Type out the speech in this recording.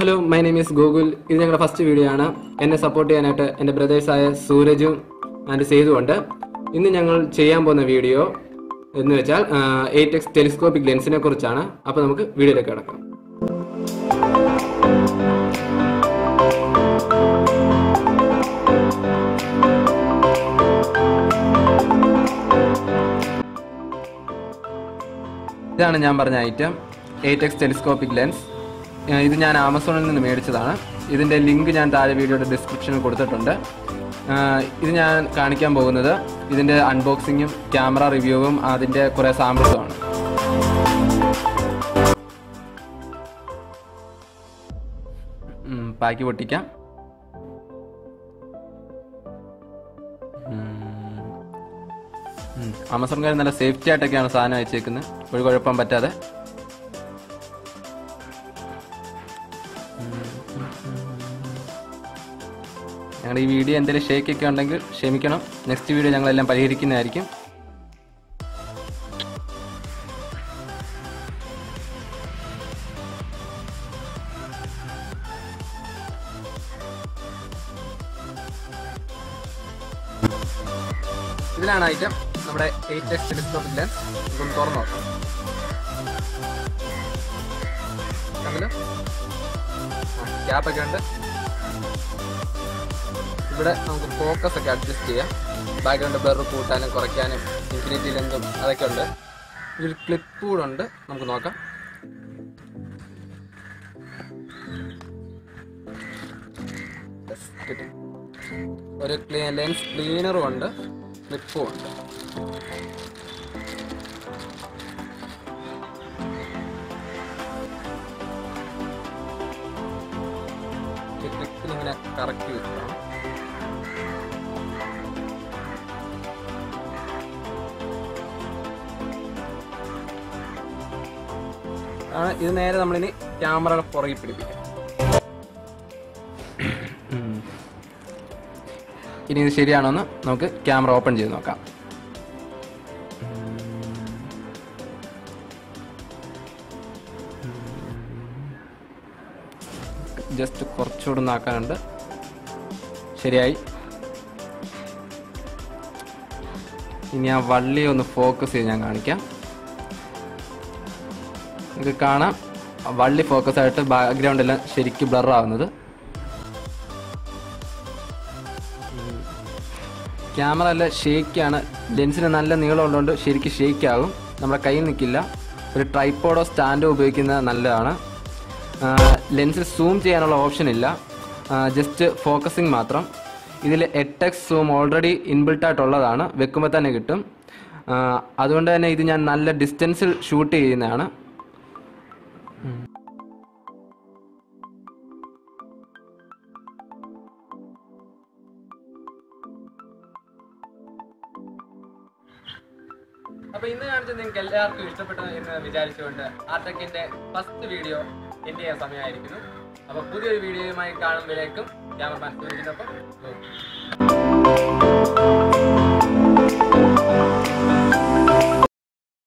Hello, my name is Google. This is our first video. I support my brothers Suraj and Sedu. In this video, we will see 8x telescopic lens. So, we will see video. This is the item 8x telescopic lens. This is Amazon. This is the link in the video description. This is the unboxing, camera review, and the samples. Pack it. Amazon is safety attack. This video is shake next video we will പരിഹരിക്കുന്നതായിരിക്കും. ഇതിലാണ് item നമ്മുടെ 8x telescopic lens. ഇതൊന്ന് തുറന്നു നോക്കാം. കണ്ടല്ലോ? Cap ഒക്കെ ഉണ്ട്. ഇവിടെ നമുക്ക് ഫോക്കസ് ഒക്കെ അഡ്ജസ്റ്റ് ചെയ്യാം. ബാക്ക്ഗ്രൗണ്ട് ബ്ലർ കൂട്ടാനും കുറയ്ക്കാനും ഇൻഫിനിറ്റി ലെങ്തും അതൊക്കെ ഉണ്ട്. ഇതിൽ ക്ലിപ്പ് കൂടെ ഉണ്ട്, നമുക്ക് നോക്കാം. ഒരു ലെൻസ് ക്ലീനറും ഉണ്ട്, ക്ലിപ്പും ഉണ്ട്. ക്ലിപ്പിലിങ്ങനെ കറക്റ്റ് കിട്ടണം. ഇത് നേരെ നമ്മളിനി ക്യാമറ പുറകിൽ പിടിപ്പിക്കാം. ഇനി ഇത് ശരിയാണോന്ന് നമുക്ക് ക്യാമറ ഓപ്പൺ ചെയ്ത് നോക്കാം. ജസ്റ്റ് കുറച്ചുകൂടെ നാക്കാനുണ്ട്. ശരിയായി. ഇനി ആ വള്ളി ഒന്ന് ഫോക്കസ് ചെയ്ത് ഞാൻ കാണിക്കാം. നിങ്ങൾക്ക് കാണാം വള്ളി ഫോക്കസ് ആയിട്ട് ബാക്ക്ഗ്രൗണ്ട് എല്ലാം ശരിക്കും ബ്ലർ ആവുന്നത്. ക്യാമറ എല്ലാം ഷേക്കാണ്. ലെൻസിന് നല്ല നീളം ഉള്ളതുകൊണ്ട് ശരിക്കും ഷേക്ക് ആകും. നമ്മുടെ കയ്യിൽ നിൽക്കില്ല. ഒരു ട്രൈപ്പോഡോ സ്റ്റാൻഡോ ഉപയോഗിക്കുന്നത് നല്ലതാണ്. ലെൻസിൽ സൂം ചെയ്യാനുള്ള ഓപ്ഷൻ ഇല്ല, ജസ്റ്റ് ഫോക്കസിങ് മാത്രം. ഇതിൽ 8x സൂം ഓൾറെഡി ഇൻബിൽട്ട് ആയിട്ടുള്ളതാണ്, വെക്കുമ്പോൾ തന്നെ കിട്ടും. അതുകൊണ്ട് തന്നെ ഇത് ഞാൻ നല്ല ഡിസ്റ്റൻസിൽ ഷൂട്ട് ചെയ്യുന്നതാണ്. അപ്പോൾ ഇന്ന് കാണിച്ചത് നിങ്ങൾക്ക് എല്ലാവർക്കും ഇഷ്ടപ്പെട്ടു എന്ന് വിചാരിച്ചുകൊണ്ട് ആർടെക്കിന്റെ ഫസ്റ്റ് വീഡിയോ എൻഡ് ചെയ്യാൻ സമയമായിരിക്കുന്നു. അപ്പോൾ പുതിയൊരു വീഡിയോയുമായി കാണുമ്പോഴേക്കും ക്യാമറമാൻ സൂര്യനൊപ്പം